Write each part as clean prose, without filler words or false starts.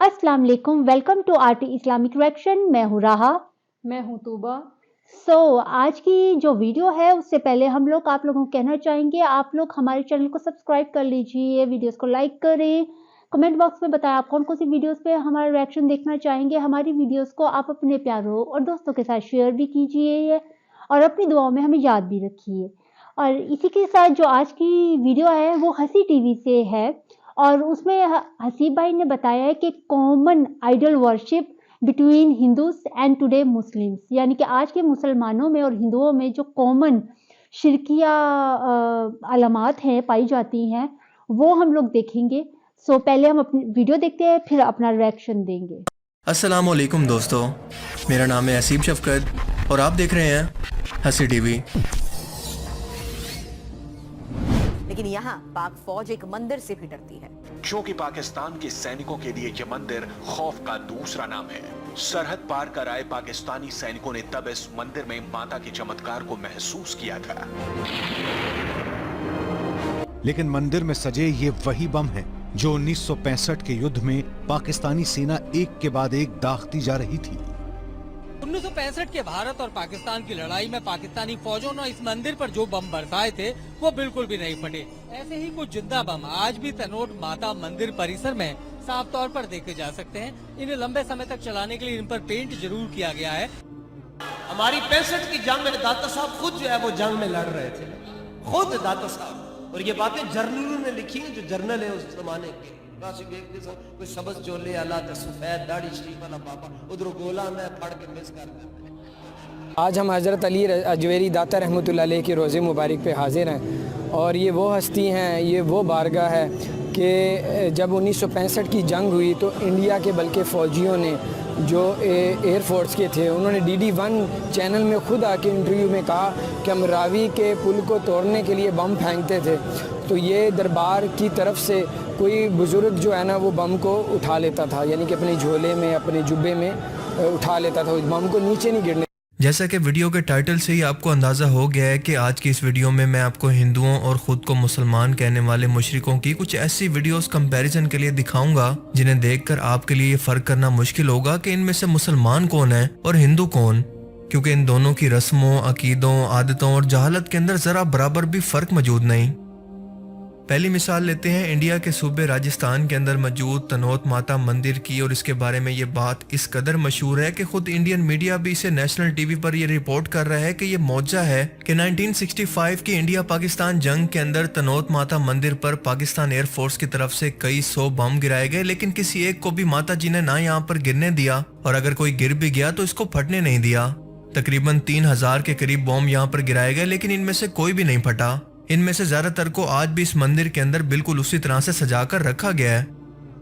अस्सलाम वालेकुम, welcome to RT Islamic reaction. मैं हूँ राहा। मैं हूँ तूबा। आज की जो वीडियो है उससे पहले हम लोग आप लोगों को कहना चाहेंगे, आप लोग हमारे चैनल को सब्सक्राइब कर लीजिए, वीडियोस को लाइक करें, कमेंट बॉक्स में बताएं आप कौन कौन सी वीडियोस पे हमारा रिएक्शन देखना चाहेंगे। हमारी वीडियोस को आप अपने प्यारों और दोस्तों के साथ शेयर भी कीजिए और अपनी दुआओं में हमें याद भी रखिए। और इसी के साथ जो आज की वीडियो है वो हसी टीवी से है और उसमें हसीब भाई ने बताया है कि common idol worship between Hindus and today Muslims, यानी कि आज के मुसलमानों में और हिंदुओं में जो कॉमन शिरकिया अलामात हैं पाई जाती हैं वो हम लोग देखेंगे। पहले हम अपनी वीडियो देखते हैं फिर अपना रिएक्शन देंगे। अस्सलाम वालेकुम दोस्तों, मेरा नाम है हसीब शफकत और आप देख रहे हैं हसी टीवी। लेकिन यहाँ पाक फौज एक मंदिर से भी डरती है, क्योंकि पाकिस्तान के सैनिकों के लिए यह मंदिर खौफ का दूसरा नाम है। सरहद पार कर आए पाकिस्तानी सैनिकों ने तब इस मंदिर में माता के चमत्कार को महसूस किया था। लेकिन मंदिर में सजे ये वही बम हैं जो 1965 के युद्ध में पाकिस्तानी सेना एक के बाद एक दागती जा रही थी। 1965 के भारत और पाकिस्तान की लड़ाई में पाकिस्तानी फौजों ने इस मंदिर पर जो बम बरसाए थे वो बिल्कुल भी नहीं फटे। ऐसे ही कुछ जिंदा बम आज भी तनोट माता मंदिर परिसर में साफ तौर पर देखे जा सकते हैं। इन्हें लंबे समय तक चलाने के लिए इन पर पेंट जरूर किया गया है। हमारी 65 की जंग में दाता साहब खुद जो है वो जंग में लड़ रहे थे, खुद दाता साहब। और ये बातें जर्नलों ने लिखी हैं, जो जर्नल है उस जमाने के। कोई सबज चोले आला सफेद दाढ़ी शरीफ वाला पापा उधर गोला में फड़ के मिस कर देते। आज हम हज़रत अली अजवेरी दाता रहमतुल्लाह अलैह के रोज़े मुबारक पे हाजिर हैं और ये वो हस्ती हैं, ये वो बारगाह है कि जब 1965 की जंग हुई तो इंडिया के बल्कि फ़ौजियों ने जो एयर फोर्स के थे उन्होंने DD1 चैनल में खुद आके इंटरव्यू में कहा कि हम रावी के पुल को तोड़ने के लिए बम फेंकते थे तो ये दरबार की तरफ से कोई बुज़ुर्ग जो है ना वो बम को उठा लेता था, यानी कि अपने झोले में अपने जुब्बे में उठा लेता था, उस बम को नीचे नहीं गिरने। जैसा कि वीडियो के टाइटल से ही आपको अंदाज़ा हो गया है कि आज की इस वीडियो में मैं आपको हिंदुओं और ख़ुद को मुसलमान कहने वाले मुशरिकों की कुछ ऐसी वीडियोस कंपैरिजन के लिए दिखाऊंगा जिन्हें देखकर आपके लिए ये फ़र्क करना मुश्किल होगा कि इनमें से मुसलमान कौन है और हिंदू कौन, क्योंकि इन दोनों की रस्मों, अकीदों, आदतों और जहालत के अंदर ज़रा बराबर भी फ़र्क मौजूद नहीं। पहली मिसाल लेते हैं इंडिया के सूबे राजस्थान के अंदर मौजूद तनोट माता मंदिर की, और इसके बारे में ये बात इस कदर मशहूर है कि खुद इंडियन मीडिया भी इसे नेशनल टीवी पर ये रिपोर्ट कर रहा है कि ये मौजा है कि 1965 की इंडिया पाकिस्तान जंग के अंदर तनोट माता मंदिर पर पाकिस्तान एयर फोर्स की तरफ से कई 100 बम गिराए गए, लेकिन किसी एक को भी माता जी ने ना यहाँ पर गिरने दिया और अगर कोई गिर भी गया तो इसको फटने नहीं दिया। तकरीबन 3000 के करीब बम यहाँ पर गिराए गए, लेकिन इनमें से कोई भी नहीं फटा। इनमें से ज्यादातर को आज भी इस मंदिर के अंदर बिल्कुल उसी तरह से सजा कर रखा गया है।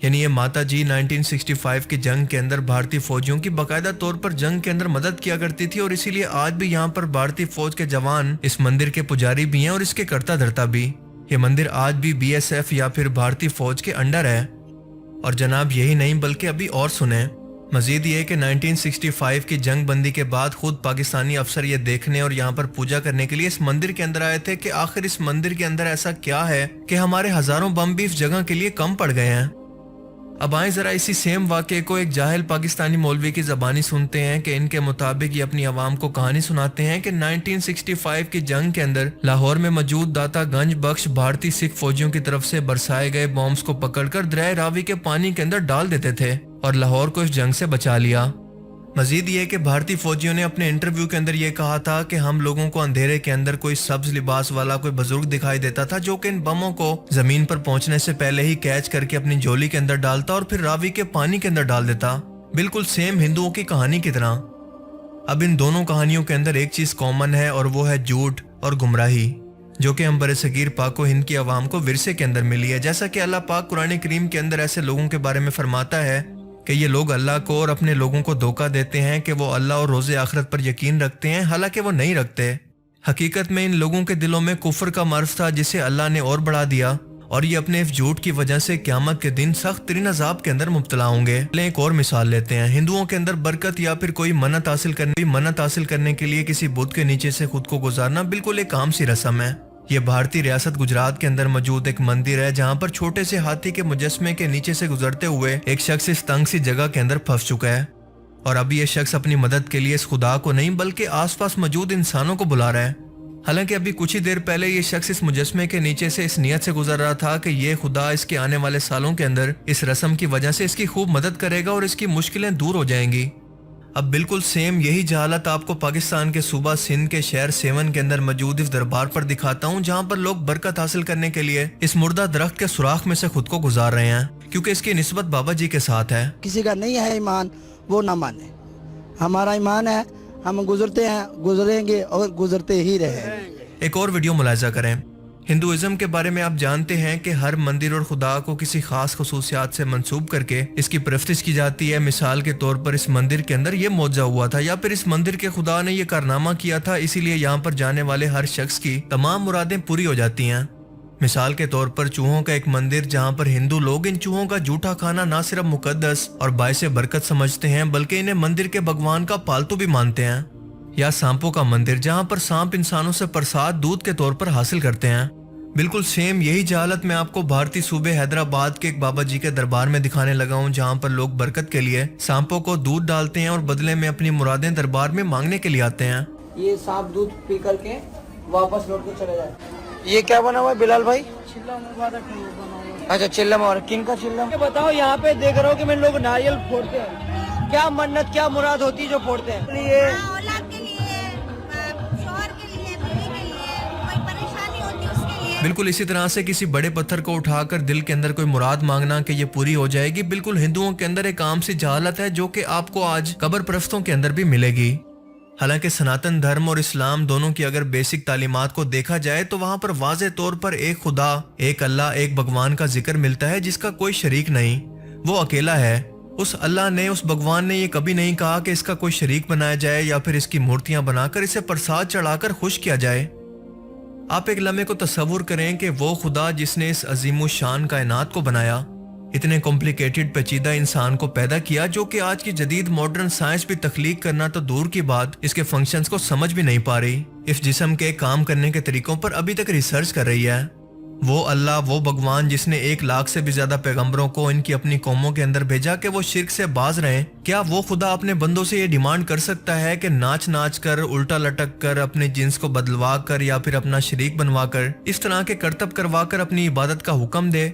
यानी ये माता जी 1965 की जंग के अंदर भारतीय फौजियों की बाकायदा तौर पर जंग के अंदर मदद किया करती थी और इसीलिए आज भी यहाँ पर भारतीय फौज के जवान इस मंदिर के पुजारी भी हैं और इसके करता धरता भी। ये मंदिर आज भी BSF या फिर भारतीय फौज के अंडर है। और जनाब यही नहीं बल्कि अभी और सुने, मजीद ये कि 1965 की जंग बंदी के बाद खुद पाकिस्तानी अफसर ये देखने और यहाँ पर पूजा करने के लिए इस मंदिर के अंदर आए थे कि आखिर इस मंदिर के अंदर ऐसा क्या है कि हमारे हजारों बम भी इस जगह के लिए कम पड़ गए हैं। अब आए जरा इसी सेम वाक़े को एक जाहिल पाकिस्तानी मौलवी की ज़बानी सुनते हैं कि इनके मुताबिक ये अपनी आवाम को कहानी सुनाते हैं कि 1965 की जंग के अंदर लाहौर में मौजूद दाता गंज बख्श भारतीय सिख फौजियों की तरफ से बरसाए गए बॉम्ब्स को पकड़कर दरिया रावी के पानी के अंदर डाल देते थे और लाहौर को इस जंग से बचा लिया। मजीद ये कि भारतीय फौजियों ने अपने इंटरव्यू के अंदर ये कहा था कि हम लोगों को अंधेरे के अंदर कोई सब्ज लिबास वाला कोई बुजुर्ग दिखाई देता था जो कि इन बमों को जमीन पर पहुंचने से पहले ही कैच करके अपनी झोली के अंदर डालता और फिर रावी के पानी के अंदर डाल देता, बिल्कुल सेम हिंदुओं की कहानी की तरह। अब इन दोनों कहानियों के अंदर एक चीज कॉमन है और वो है झूठ और गुमराही, जो कि हम बरसगीर पाक व हिंद की आवाम को विरसे के अंदर मिली है। जैसा कि अल्लाह पाक कुरान करीम के अंदर ऐसे लोगों के बारे में फरमाता है कि ये लोग अल्लाह को और अपने लोगों को धोखा देते हैं कि वो अल्लाह और रोज़े आखिरत पर यकीन रखते हैं, हालांकि वो नहीं रखते। हकीकत में इन लोगों के दिलों में कुफ्र का मर्ज था जिसे अल्लाह ने और बढ़ा दिया और ये अपने इस झूठ की वजह से क़यामत के दिन सख्त तरीन अज़ाब के अंदर मुब्तला होंगे। एक और मिसाल लेते हैं। हिंदुओं के अंदर बरकत या फिर कोई मन्नत हासिल करने के लिए किसी बुत के नीचे से खुद को गुजारना बिल्कुल एक आम सी रस्म है। ये भारतीय रियासत गुजरात के अंदर मौजूद एक मंदिर है जहाँ पर छोटे से हाथी के मुजस्मे के नीचे से गुजरते हुए एक शख्स इस तंग सी जगह के अंदर फंस चुका है और अभी ये शख्स अपनी मदद के लिए इस खुदा को नहीं बल्कि आसपास मौजूद इंसानों को बुला रहा है। हालांकि अभी कुछ ही देर पहले ये शख्स इस मुजस्मे के नीचे से इस नियत से गुजर रहा था कि ये खुदा इसके आने वाले सालों के अंदर इस रस्म की वजह से इसकी खूब मदद करेगा और इसकी मुश्किलें दूर हो जाएंगी। अब बिल्कुल सेम यही जहालत आपको पाकिस्तान के सूबा सिंध के शहर सेवन के अंदर मौजूद इस दरबार पर दिखाता हूँ, जहाँ पर लोग बरकत हासिल करने के लिए इस मुर्दा दरख्त के सुराख में से खुद को गुजार रहे हैं, क्योंकि इसकी निस्बत बाबा जी के साथ है। किसी का नहीं है ईमान वो ना माने, हमारा ईमान है, हम गुजरते हैं, गुजरेंगे और गुजरते ही रहेंगे। एक और वीडियो मुलाहिजा करें। हिंदुइज्म के बारे में आप जानते हैं कि हर मंदिर और खुदा को किसी खास खसूसियात से मंसूब करके इसकी परस्तिश की जाती है। मिसाल के तौर पर इस मंदिर के अंदर ये मौजा हुआ था या फिर इस मंदिर के खुदा ने ये कारनामा किया था, इसीलिए यहाँ पर जाने वाले हर शख्स की तमाम मुरादें पूरी हो जाती हैं। मिसाल के तौर पर चूहों का एक मंदिर जहाँ पर हिंदू लोग इन चूहों का जूठा खाना न सिर्फ मुकद्दस और बाइस बरकत समझते हैं बल्कि इन्हें मंदिर के भगवान का पालतू भी मानते हैं। या सांपों का मंदिर जहाँ पर सांप इंसानों से प्रसाद दूध के तौर पर हासिल करते हैं। बिल्कुल सेम यही जहालत मैं आपको भारतीय सूबे हैदराबाद के एक बाबा जी के दरबार में दिखाने लगा हूँ, जहाँ पर लोग बरकत के लिए सांपों को दूध डालते हैं और बदले में अपनी मुरादें दरबार में मांगने के लिए आते हैं। ये सांप दूध पी करके वापस लौट के चले जाए। ये क्या बना हुआ है बिलाल भाई? चिल्ला मुबारक बना हुआ। अच्छा चिल्ला मुबारक, किन का चिल्ला? बताओ, यहाँ पे देख रहा हूँ कि मैं लोग नारियल फोड़ते हैं, क्या मन्नत क्या मुराद होती है जो फोड़ते हैं? बिल्कुल इसी तरह से किसी बड़े पत्थर को उठाकर दिल के अंदर कोई मुराद मांगना कि ये पूरी हो जाएगी, बिल्कुल हिंदुओं के अंदर एक आम सी जहालत है जो कि आपको आज कब्र परस्तों के अंदर भी मिलेगी। हालांकि सनातन धर्म और इस्लाम दोनों की अगर बेसिक तालीमात को देखा जाए तो वहां पर वाज़े तौर पर एक खुदा, एक अल्लाह, एक भगवान का जिक्र मिलता है जिसका कोई शरीक नहीं, वो अकेला है। उस अल्लाह ने, उस भगवान ने ये कभी नहीं कहा कि इसका कोई शरीक बनाया जाए या फिर इसकी मूर्तियां बनाकर इसे प्रसाद चढ़ाकर खुश किया जाए। आप एक लम्हे को तसव्वुर करें कि वो खुदा जिसने इस अजीमो शान कायनात को बनाया, इतने कॉम्प्लिकेटेड पेचीदा इंसान को पैदा किया जो कि आज की जदीद मॉडर्न साइंस भी तख्लीक करना तो दूर की बात इसके फंक्शंस को समझ भी नहीं पा रही, इस जिस्म के काम करने के तरीकों पर अभी तक रिसर्च कर रही है। वो अल्लाह, वो भगवान जिसने 1 लाख से भी ज्यादा पैगंबरों को इनकी अपनी कौमों के अंदर भेजा कि वो शिर्क से बाज रहे, क्या वो खुदा अपने बंदों से ये डिमांड कर सकता है कि नाच नाच कर, उल्टा लटक कर, अपने जिन्स को बदलवा कर या फिर अपना शरीक बनवा कर, इस तरह के करतब करवा कर अपनी इबादत का हुक्म दे?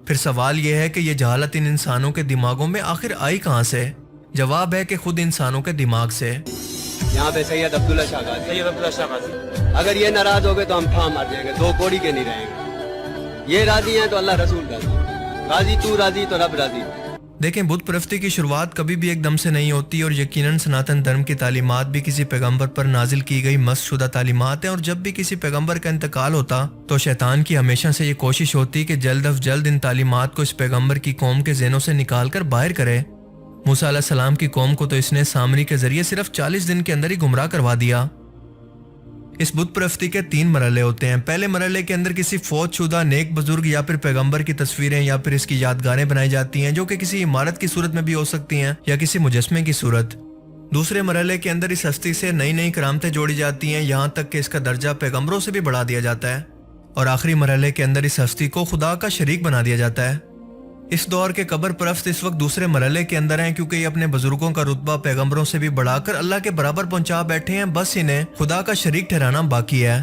फिर सवाल यह है कि ये जहालत इन इंसानों के दिमागों में आखिर आई कहाँ से? जवाब है कि खुद इंसानों के दिमाग से। यहाँ पे सैयद अब्दुल्ला शाह गाजी, अगर ये नाराज हो गए तो हम ठाम मार जाएंगे, 2 कौड़ी के नहीं रहेंगे। ये राजी हैं तो अल्लाह रसूल राजी, तू राजी तो रब राजी। देखें, बुत परस्ती की शुरुआत कभी भी एकदम से नहीं होती और यकीनन सनातन धर्म की तालीमात भी किसी पैगंबर पर नाजिल की गई मस्शुदा तालीमात हैं, और जब भी किसी पैगंबर का इंतकाल होता तो शैतान की हमेशा से ये कोशिश होती कि जल्द अज जल्द इन तालीमात को इस पैगंबर की कौम के ज़हनों से निकाल कर बाहर करे। मूसा अलैहिस्सलाम की कौम को तो इसने सामरी के जरिए सिर्फ 40 दिन के अंदर ही गुमराह करवा दिया। इस बुत परस्ती के 3 मरहले होते हैं। पहले मरहले के अंदर किसी फौजशुदा नेक बुजुर्ग या फिर पैगंबर की तस्वीरें या फिर इसकी यादगारें बनाई जाती हैं, जो कि किसी इमारत की सूरत में भी हो सकती हैं या किसी मुजस्मे की सूरत। दूसरे मरहले के अंदर इस हस्ती से नई नई करामतें जोड़ी जाती हैं, यहाँ तक कि इसका दर्जा पैगंबरों से भी बढ़ा दिया जाता है। और आखिरी मरहले के अंदर इस हस्ती को खुदा का शरीक बना दिया जाता है। इस दौर के कब्र परस्त इस वक्त दूसरे मरहले के अंदर हैं, क्योंकि ये अपने बुजुर्गों का रुतबा पैगंबरों से भी बढ़ाकर अल्लाह के बराबर पहुंचा बैठे हैं, बस इन्हें खुदा का शरीक ठहराना बाकी है।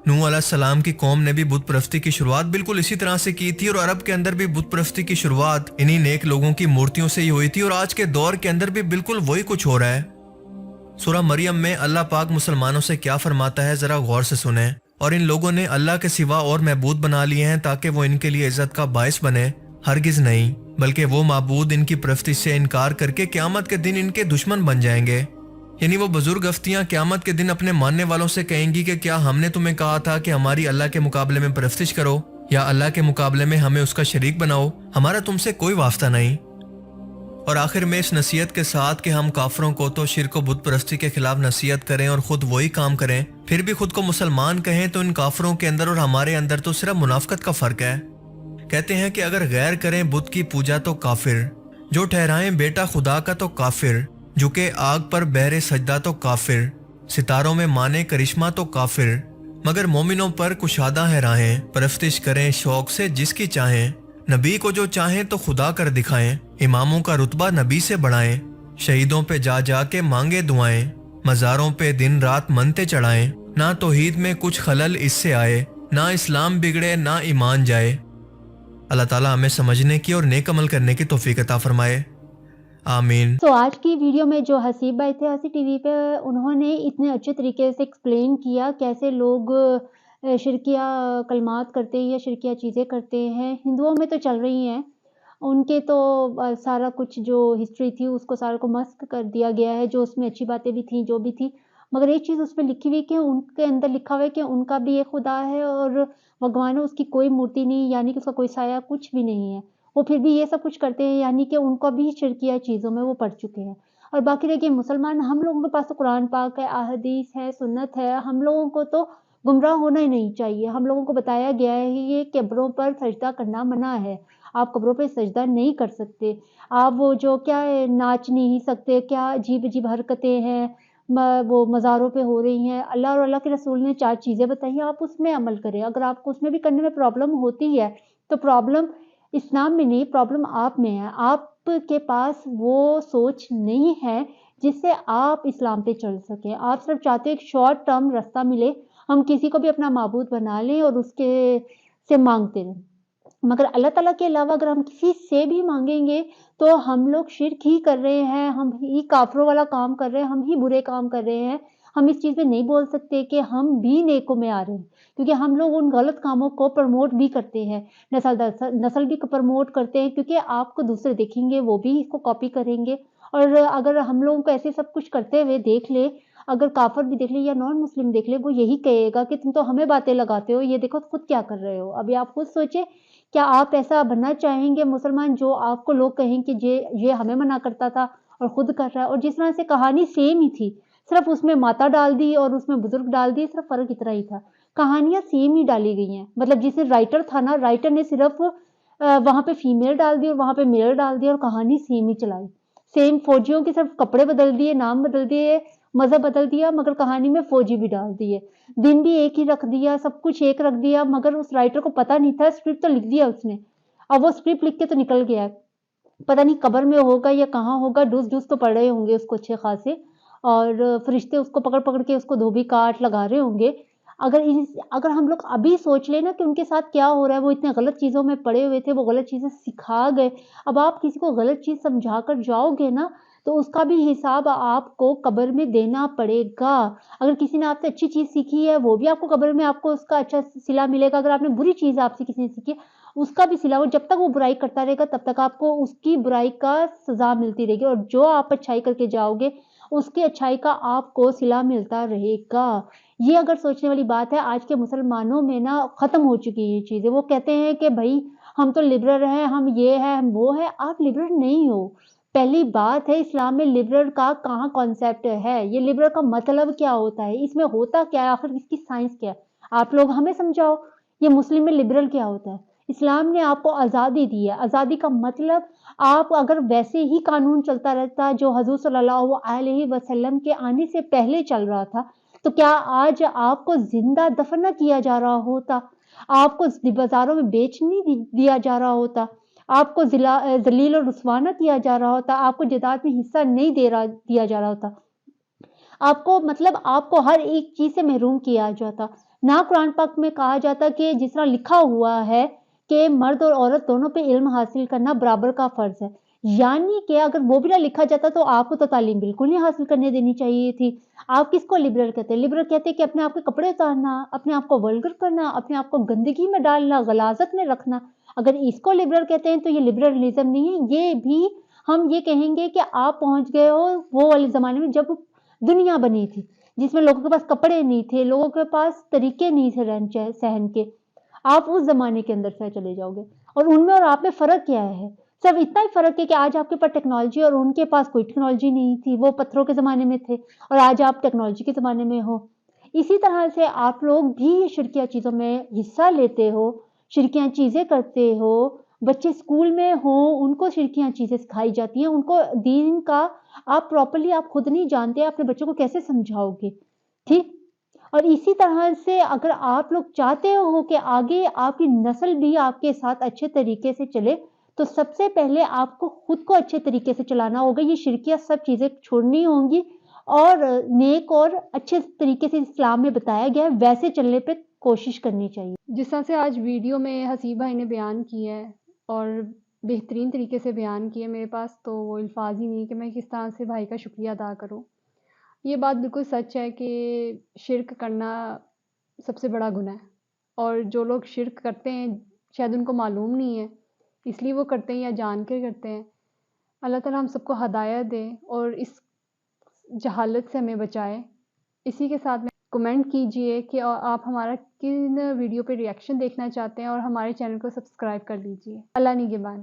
नूह अलैहिस्सलाम की कौम ने भी बुत परस्ती की शुरुआत बिल्कुल इसी तरह से की थी, और अरब के अंदर भी बुत परस्ती की शुरुआत इन्हीं नेक लोगों की मूर्तियों से ही हुई थी, और आज के दौर के अंदर भी बिल्कुल वही कुछ हो रहा है। सूरह मरियम में अल्लाह पाक मुसलमानों से क्या फरमाता है, जरा गौर से सुने। और इन लोगों ने अल्लाह के सिवा और महबूद बना लिए हैं ताकि वो इनके लिए इज्जत का बायस बने, हरगिज नहीं, बल्कि वो माबूद इनकी परस्ती से इनकार करके क़यामत के दिन इनके दुश्मन बन जाएंगे। यानी वो बुजुर्ग हस्तियां क़यामत के दिन अपने मानने वालों से कहेंगी कि क्या हमने तुम्हें कहा था कि हमारी अल्लाह के मुकाबले में परस्तिश करो या अल्लाह के मुकाबले में हमें उसका शरीक बनाओ, हमारा तुमसे कोई वास्ता नहीं। और आखिर में इस नसीहत के साथ कि हम काफरों को तो शिर्क व बुत परस्ती के खिलाफ नसीहत करें और खुद वही काम करें, फिर भी खुद को मुसलमान कहें, तो इन काफरों के अंदर और हमारे अंदर तो सिर्फ मुनाफिकत का फर्क है। कहते हैं कि अगर गैर करें बुत की पूजा तो काफिर, जो ठहराएं बेटा खुदा का तो काफिर, झुके आग पर बहरे सजदा तो काफिर, सितारों में माने करिश्मा तो काफिर, मगर मोमिनों पर कुशादा है राहें, परफ्तिश करें शौक से जिसकी चाहें, नबी को जो चाहें तो खुदा कर दिखाएं, इमामों का रुतबा नबी से बढ़ाएं, शहीदों पे जा जा के मांगे दुआएं, मज़ारों पे दिन रात मनते चढ़ाएं, ना तौहीद में कुछ खलल इससे आए, ना इस्लाम बिगड़े ना ईमान जाए। अल्लाह ताला हमें समझने की और नेक अमल करने की तौफीक अता फरमाए, आमीन। तो आज की वीडियो में जो हसीब भाई थे हसी टीवी पे, उन्होंने इतने अच्छे तरीके से एक्सप्लेन किया कैसे लोग शिरकिया कलमात करते हैं या शिरकिया चीज़ें करते हैं। हिंदुओं में तो चल रही हैं, उनके तो सारा कुछ जो हिस्ट्री थी उसको सारा को मस्क कर दिया गया है, जो उसमें अच्छी बातें भी थी जो भी थी। मगर एक चीज़ उसमें लिखी हुई कि उनके अंदर लिखा हुआ है कि उनका भी एक खुदा है और भगवान है, उसकी कोई मूर्ति नहीं, यानी कि उसका कोई साया कुछ भी नहीं है। वो फिर भी ये सब कुछ करते हैं, यानी कि उनको भी शिरकिया चीज़ों में वो पड़ चुके हैं। और बाकी रह गए मुसलमान, हम लोगों के पास तो कुरान पाक है, अहदीस है, सुन्नत है, हम लोगों को तो गुमराह होना ही नहीं चाहिए। हम लोगों को बताया गया है ये कब्रों पर सजदा करना मना है, आप कब्रों पे सजदा नहीं कर सकते, आप वो जो क्या है नाच नहीं सकते, क्या अजीब-अजीब हरकतें हैं वो मज़ारों पे हो रही हैं। अल्लाह और अल्लाह के रसूल ने 4 चीज़ें बताई हैं, आप उसमें अमल करें। अगर आपको उसमें भी करने में प्रॉब्लम होती है, तो प्रॉब्लम इस्लाम में नहीं, प्रॉब्लम आप में है। आपके पास वो सोच नहीं है जिससे आप इस्लाम पे चल सकें। आप सिर्फ चाहते हो एक शॉर्ट टर्म रास्ता मिले, हम किसी को भी अपना माबूद बना लें और उसके से माँगते रहें। मगर अल्लाह ताला के अलावा अगर हम किसी से भी माँगेंगे, तो हम लोग शिर्क ही कर रहे हैं, हम ही काफ़िरों वाला काम कर रहे हैं, हम ही बुरे काम कर रहे हैं। हम इस चीज़ में नहीं बोल सकते कि हम भी नेकों में आ रहे हैं, क्योंकि हम लोग उन गलत कामों को प्रमोट भी करते हैं, नस्ल भी प्रमोट करते हैं, क्योंकि आपको दूसरे देखेंगे, वो भी इसको कॉपी करेंगे। और अगर हम लोगों को ऐसे सब कुछ करते हुए देख ले, अगर काफ़िर भी देख ले या नॉन मुस्लिम देख ले, वो यही कहेगा कि तुम तो हमें बातें लगाते हो, ये देखो खुद क्या कर रहे हो। अभी आप खुद सोचें, क्या आप ऐसा बनना चाहेंगे मुसलमान जो आपको लोग कहें कि ये हमें मना करता था और खुद कर रहा है। और जिस तरह से कहानी सेम ही थी, सिर्फ उसमें माता डाल दी और उसमें बुजुर्ग डाल दिए, सिर्फ फ़र्क इतना ही था। कहानियाँ सेम ही डाली गई हैं, मतलब जिसे राइटर था ना, राइटर ने सिर्फ वहाँ पे फीमेल डाल दी और वहाँ पे मेल डाल दिया और कहानी सेम ही चलाई। सेम फौजियों के सिर्फ कपड़े बदल दिए, नाम बदल दिए, मज़हब बदल दिया, मगर कहानी में फौजी भी डाल दिए। दिन भी एक ही रख दिया, सब कुछ एक रख दिया, मगर उस राइटर को पता नहीं था, स्क्रिप्ट तो लिख दिया उसने। अब वो स्क्रिप्ट लिख के तो निकल गया है, पता नहीं कब्र में होगा या कहाँ होगा, डूस-डूस तो पड़ रहे होंगे उसको अच्छे खासे, और फरिश्ते उसको पकड़-पकड़ के उसको धोबी काट लगा रहे होंगे। अगर हम लोग अभी सोच लें ना कि उनके साथ क्या हो रहा है, वो इतने गलत चीज़ों में पड़े हुए थे, वो गलत चीज़ें सिखा गए। अब आप किसी को गलत चीज़ समझा कर जाओगे ना, तो उसका भी हिसाब आपको कब्र में देना पड़ेगा। अगर किसी ने आपसे अच्छी चीज़ सीखी है, वो भी आपको कब्र में आपको उसका अच्छा सिला मिलेगा। अगर आपने बुरी चीज़ आपसे किसी ने सीखी है, उसका भी सिला, और जब तक वो बुराई करता रहेगा, तब तक आपको उसकी बुराई का सज़ा मिलती रहेगी, और जो आप अच्छाई करके जाओगे, उसकी अच्छाई का आपको सिला मिलता रहेगा। ये अगर सोचने वाली बात है, आज के मुसलमानों में ना ख़त्म हो चुकी है ये चीज़ें। वो कहते हैं कि भई हम तो लिबरल हैं, हम ये हैं, हम वो हैं। आप लिबरल नहीं हो। पहली बात है, इस्लाम में लिबरल का कहाँ कॉन्सेप्ट है? ये लिबरल का मतलब क्या होता है? इसमें होता क्या है? आखिर इसकी साइंस क्या है? आप लोग हमें समझाओ। ये मुस्लिम में लिबरल क्या होता है? इस्लाम ने आपको आज़ादी दी है। आज़ादी का मतलब, आप अगर वैसे ही कानून चलता रहता जो हज़ूर सल्लल्लाहु अलैहि वसल्लम के आने से पहले चल रहा था, तो क्या आज आपको ज़िंदा दफ़न ना किया जा रहा होता? आपको बाज़ारों में बेच नहीं दिया जा रहा होता? आपको ज़लील और रुसवा ना किया जा रहा होता? आपको जायदाद में हिस्सा नहीं दिया जा रहा होता? आपको मतलब आपको हर एक चीज़ से महरूम किया जाता। ना कुरान पाक में कहा जाता कि जिस तरह लिखा हुआ है कि मर्द और औरत दोनों पे इल्म हासिल करना बराबर का फ़र्ज़ है। यानी कि अगर वो भी ना लिखा जाता, तो आपको तो तालीम बिल्कुल नहीं हासिल करने देनी चाहिए थी। आप किसको लिबरल कहते हैं? लिबरल कहते हैं कि अपने आप के कपड़े उतारना, अपने आप को वल्गर करना, अपने आप को गंदगी में डालना, गलाज़त में रखना। अगर इसको लिबरल कहते हैं, तो ये लिबरलिज़्म नहीं है। ये भी हम ये कहेंगे कि आप पहुँच गए हो वो वाले ज़माने में जब दुनिया बनी थी, जिसमें लोगों के पास कपड़े नहीं थे, लोगों के पास तरीके नहीं थे रहन-सहन के। आप उस ज़माने के अंदर से चले जाओगे, और उनमें और आप में फ़र्क क्या है? सिर्फ इतना ही फ़र्क है कि आज आपके पास टेक्नोलॉजी और उनके पास कोई टेक्नोलॉजी नहीं थी। वो पत्थरों के ज़माने में थे और आज आप टेक्नोलॉजी के ज़माने में हो। इसी तरह से आप लोग भी शिरकिया चीज़ों में हिस्सा लेते हो, शिरकिया चीज़ें करते हो। बच्चे स्कूल में हों, उनको शिरकिया चीज़ें सिखाई जाती हैं, उनको दीन का आप प्रॉपर्ली आप खुद नहीं जानते, अपने बच्चों को कैसे समझाओगे? ठीक? اور اسی طرح سے اگر آپ لوگ چاہتے ہو کہ آگے آپ کی نسل بھی آپ کے ساتھ اچھے طریقے سے چلے تو سب سے پہلے آپ کو خود کو اچھے طریقے سے چلانا ہوگا. یہ شرکیات سب چیزیں چھوڑنی ہوں گی اور نیک اور اچھے طریقے سے اسلام میں بتایا گیا ہے ویسے چلنے پہ کوشش کرنی چاہیے. جس طرح سے آج ویڈیو میں حسیب بھائی نے بیان کیا ہے اور بہترین طریقے سے بیان کیا، میرے پاس تو وہ الفاظ ہی نہیں کہ میں کس طرح سے بھائی کا شکریہ ادا کروں. یہ بات بالکل سچ ہے کہ شرک کرنا سب سے بڑا گناہ ہے، اور جو لوگ شرک کرتے ہیں شاید ان کو معلوم نہیں ہے اس لیے وہ کرتے ہیں یا جان کے کرتے ہیں. اللہ تعالیٰ ہم سب کو ہدایت دے اور اس جہالت سے ہمیں بچائے. اسی کے ساتھ میں کمنٹ کیجئے کہ آپ ہمارا کن ویڈیو پہ ریئیکشن دیکھنا چاہتے ہیں اور ہمارے چینل کو سبسکرائب کر لیجئے. اللہ نگہبان.